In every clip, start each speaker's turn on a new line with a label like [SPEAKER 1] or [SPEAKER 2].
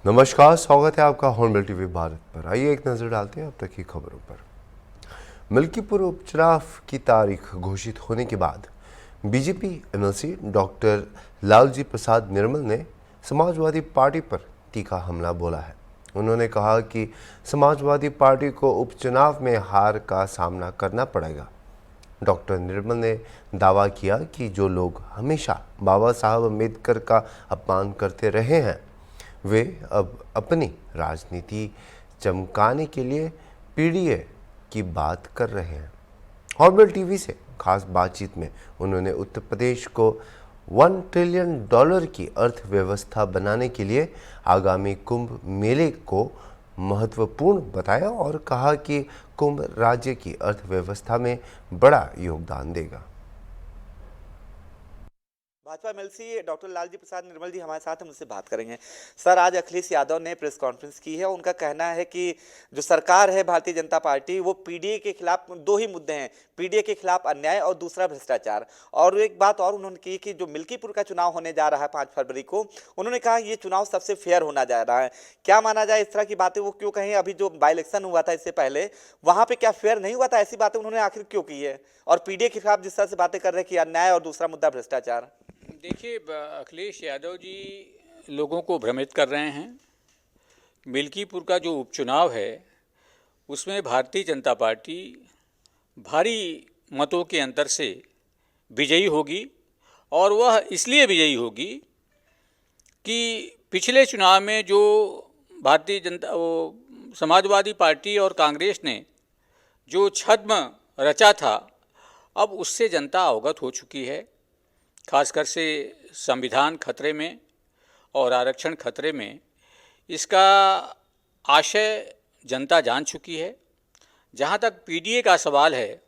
[SPEAKER 1] नमस्कार, स्वागत है आपका हॉर्नबिल टीवी भारत पर। आइए एक नज़र डालते हैं अब तक की खबरों पर। मिल्कीपुर उपचुनाव की तारीख घोषित होने के बाद बीजेपी एमएलसी डॉक्टर लालजी प्रसाद निर्मल ने समाजवादी पार्टी पर तीखा हमला बोला है। उन्होंने कहा कि समाजवादी पार्टी को उपचुनाव में हार का सामना करना पड़ेगा। डॉक्टर निर्मल ने दावा किया कि जो लोग हमेशा बाबा साहब अम्बेडकर का अपमान करते रहे हैं, वे अब अपनी राजनीति चमकाने के लिए पीडीए की बात कर रहे हैं। हॉर्नबिल टीवी से खास बातचीत में उन्होंने उत्तर प्रदेश को $1 ट्रिलियन की अर्थव्यवस्था बनाने के लिए आगामी कुंभ मेले को महत्वपूर्ण बताया और कहा कि कुंभ राज्य की अर्थव्यवस्था में बड़ा योगदान देगा।
[SPEAKER 2] भाजपा एमएलसी डॉक्टर लालजी प्रसाद निर्मल जी हमारे साथ हम उनसे बात करेंगे। सर, आज अखिलेश यादव ने प्रेस कॉन्फ्रेंस की है। उनका कहना है कि जो सरकार है भारतीय जनता पार्टी, वो पीडीए के खिलाफ दो ही मुद्दे हैं, पीडीए के खिलाफ अन्याय और दूसरा भ्रष्टाचार। और एक बात और उन्होंने की कि जो मिल्कीपुर का चुनाव होने जा रहा है 5 फरवरी को, उन्होंने कहा ये चुनाव सबसे फेयर होना जा रहा है। क्या माना जाए, इस तरह की बातें वो क्यों कहें? अभी जो बाई इलेक्शन हुआ था इससे पहले, वहां पर क्या फेयर नहीं हुआ था? ऐसी बातें उन्होंने आखिर क्यों की है? और पीडीए के खिलाफ जिस तरह से बातें कर रहे हैं कि अन्याय और दूसरा मुद्दा भ्रष्टाचार।
[SPEAKER 3] देखिए, अखिलेश यादव जी लोगों को भ्रमित कर रहे हैं। मिल्कीपुर का जो उपचुनाव है उसमें भारतीय जनता पार्टी भारी मतों के अंतर से विजयी होगी, और वह इसलिए विजयी होगी कि पिछले चुनाव में जो भारतीय जनता समाजवादी पार्टी और कांग्रेस ने जो छद्म रचा था, अब उससे जनता अवगत हो चुकी है। खासकर से संविधान खतरे में और आरक्षण खतरे में, इसका आशय जनता जान चुकी है। जहाँ तक पीडीए का सवाल है,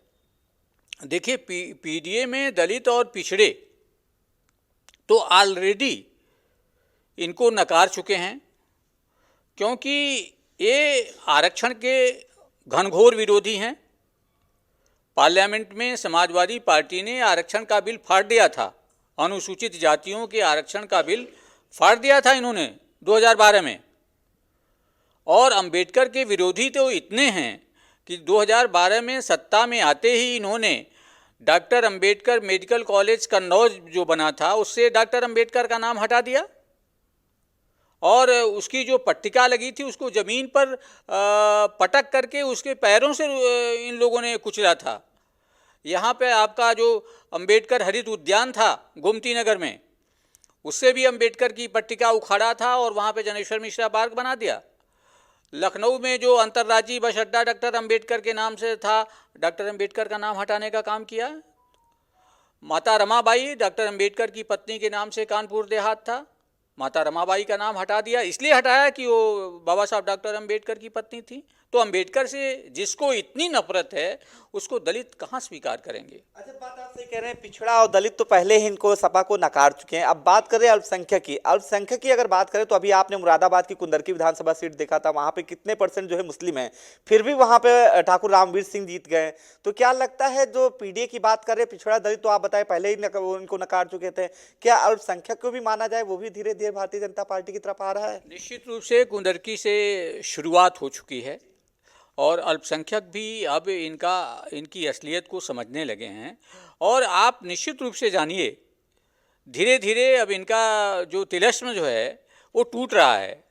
[SPEAKER 3] देखिए पीडीए में दलित और पिछड़े तो ऑलरेडी इनको नकार चुके हैं, क्योंकि ये आरक्षण के घनघोर विरोधी हैं। पार्लियामेंट में समाजवादी पार्टी ने आरक्षण का बिल फाड़ दिया था, अनुसूचित जातियों के आरक्षण का बिल फाड़ दिया था इन्होंने 2012 में। और अंबेडकर के विरोधी तो इतने हैं कि 2012 में सत्ता में आते ही इन्होंने doctor Ambedkar medical college Kannauj जो बना था, उससे डॉक्टर अंबेडकर का नाम हटा दिया, और उसकी जो पट्टिका लगी थी उसको ज़मीन पर पटक करके उसके पैरों से इन लोगों ने कुचला था। यहाँ पे आपका जो अंबेडकर हरित उद्यान था गोमती नगर में, उससे भी अंबेडकर की पट्टिका उखाड़ा था और वहाँ पे जनेश्वर मिश्रा पार्क बना दिया। लखनऊ में जो अंतर्राज्यीय बस अड्डा डॉक्टर अंबेडकर के नाम से था, डॉक्टर अंबेडकर का नाम हटाने का काम किया। माता रमाबाई डॉक्टर अंबेडकर की पत्नी के नाम से कानपुर देहात था, माता रमाबाई का नाम हटा दिया। इसलिए हटाया कि वो बाबा साहब डॉक्टर अंबेडकर की पत्नी थी। तो अंबेडकर से जिसको इतनी नफरत है, उसको दलित कहाँ स्वीकार करेंगे?
[SPEAKER 2] अच्छा, बात आप सही कह रहे हैं। पिछड़ा और दलित तो पहले ही इनको सपा को नकार चुके हैं। अब बात करें अल्पसंख्यक की। अल्पसंख्यक की अगर बात करें तो अभी आपने मुरादाबाद की कुंदरकी विधानसभा सीट देखा था, वहां पे कितने % जो है मुस्लिम हैं, फिर भी वहां पे ठाकुर रामवीर सिंह जीत गए। तो क्या लगता है, जो पीडीए की बात करें, पिछड़ा दलित तो आप बताए पहले ही उनको नकार चुके थे, क्या अल्पसंख्यक को भी माना जाए, वो भी धीरे धीरे भारतीय जनता पार्टी की तरफ आ रहा है?
[SPEAKER 3] निश्चित रूप से कुंदरकी से शुरुआत हो चुकी है, और अल्पसंख्यक भी अब इनकी असलियत को समझने लगे हैं। और आप निश्चित रूप से जानिए, धीरे धीरे अब इनका जो तिलिस्म जो है वो टूट रहा है,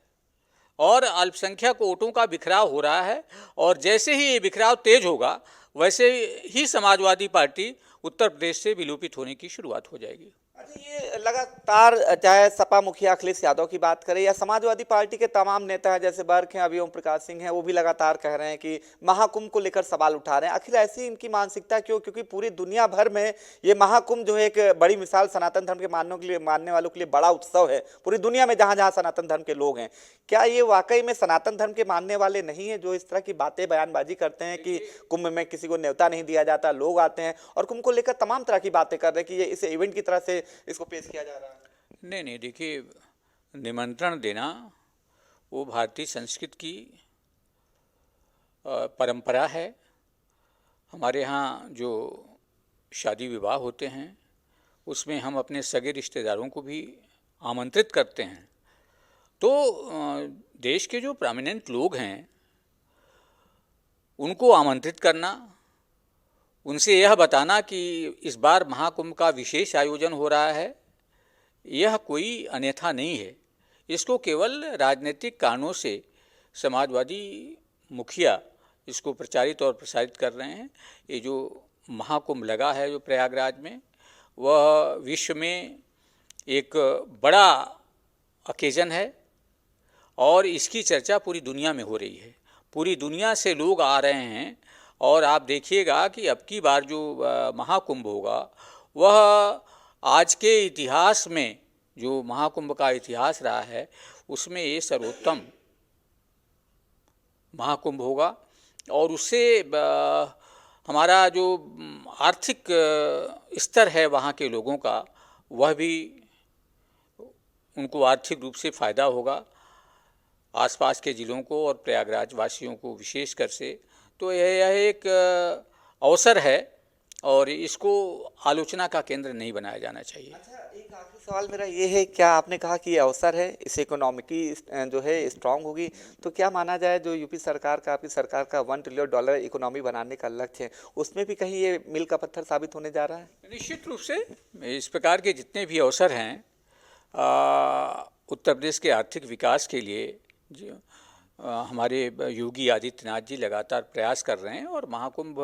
[SPEAKER 3] और अल्पसंख्यक वोटों का बिखराव हो रहा है। और जैसे ही ये बिखराव तेज होगा, वैसे ही समाजवादी पार्टी उत्तर प्रदेश से विलोपित होने की शुरुआत हो जाएगी।
[SPEAKER 2] अच्छा, ये लगातार चाहे सपा मुखिया अखिलेश यादव की बात करें या समाजवादी पार्टी के तमाम नेता हैं, जैसे बर्क हैं, अभी ओम प्रकाश सिंह हैं, वो भी लगातार कह रहे हैं कि महाकुंभ को लेकर सवाल उठा रहे हैं। आखिर ऐसी इनकी मानसिकता क्यों? क्योंकि पूरी दुनिया भर में ये महाकुंभ जो है एक बड़ी मिसाल, सनातन धर्म के मानने वालों के लिए बड़ा उत्सव है पूरी दुनिया में, जहां जहां सनातन धर्म के लोग हैं। क्या ये वाकई में सनातन धर्म के मानने वाले नहीं है जो इस तरह की बातें बयानबाजी करते हैं कि कुंभ में किसी को न्योता नहीं दिया जाता, लोग आते हैं और कुंभ को लेकर तमाम तरह की बातें कर रहे हैं कि ये इस इवेंट की तरह से इसको पेश किया जा रहा है?
[SPEAKER 3] नहीं, देखिए, निमंत्रण देना वो भारतीय संस्कृति की परंपरा है। हमारे यहाँ जो शादी विवाह होते हैं उसमें हम अपने सगे रिश्तेदारों को भी आमंत्रित करते हैं, तो देश के जो प्रोमिनेंट लोग हैं उनको आमंत्रित करना, उनसे यह बताना कि इस बार महाकुंभ का विशेष आयोजन हो रहा है, यह कोई अन्यथा नहीं है। इसको केवल राजनीतिक कारणों से समाजवादी मुखिया इसको प्रचारित और प्रसारित कर रहे हैं। ये जो महाकुंभ लगा है जो प्रयागराज में, वह विश्व में एक बड़ा ओकेजन है और इसकी चर्चा पूरी दुनिया में हो रही है। पूरी दुनिया से लोग आ रहे हैं और आप देखिएगा कि अब की बार जो महाकुंभ होगा वह आज के इतिहास में, जो महाकुंभ का इतिहास रहा है उसमें ये सर्वोत्तम महाकुंभ होगा। और उससे हमारा जो आर्थिक स्तर है वहाँ के लोगों का, वह भी उनको आर्थिक रूप से फ़ायदा होगा, आसपास के ज़िलों को और प्रयागराज वासियों को विशेषकर से। तो यह एक अवसर है और इसको आलोचना का केंद्र नहीं बनाया जाना चाहिए।
[SPEAKER 2] अच्छा, एक आखिरी सवाल मेरा ये है, क्या आपने कहा कि ये अवसर है, इस इकोनॉमिकी जो है स्ट्रांग होगी, तो क्या माना जाए जो यूपी सरकार का, आपकी सरकार का $1 ट्रिलियन इकोनॉमी बनाने का लक्ष्य है, उसमें भी कहीं ये मील का पत्थर साबित होने जा रहा है?
[SPEAKER 3] निश्चित रूप से इस प्रकार के जितने भी अवसर हैं उत्तर प्रदेश के आर्थिक विकास के लिए जो हमारे योगी आदित्यनाथ जी लगातार प्रयास कर रहे हैं और महाकुंभ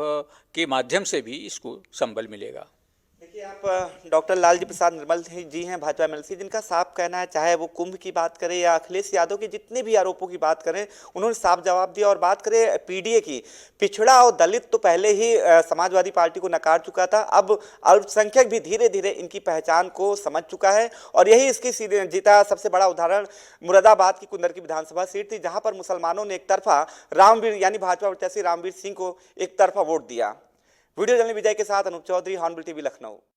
[SPEAKER 3] के माध्यम से भी इसको संबल मिलेगा।
[SPEAKER 2] देखिए, आप डॉक्टर लालजी प्रसाद निर्मल जी हैं, भाजपा एमएलसी, जिनका साफ कहना है, चाहे वो कुंभ की बात करें या अखिलेश यादव के जितने भी आरोपों की बात करें, उन्होंने साफ जवाब दिया। और बात करें पीडीए की, पिछड़ा और दलित तो पहले ही समाजवादी पार्टी को नकार चुका था, अब अल्पसंख्यक भी धीरे धीरे इनकी पहचान को समझ चुका है। और यही इसकी जीता सबसे बड़ा उदाहरण मुरादाबाद की कुंदर की विधानसभा सीट थी, जहां पर मुसलमानों ने एक तरफा रामवीर यानी भाजपा प्रत्याशी रामवीर सिंह को एक तरफा वोट दिया। वीडियो जर्नलिस्ट विजय के साथ अनूप चौधरी, हॉर्नबिल टीवी, लखनऊ।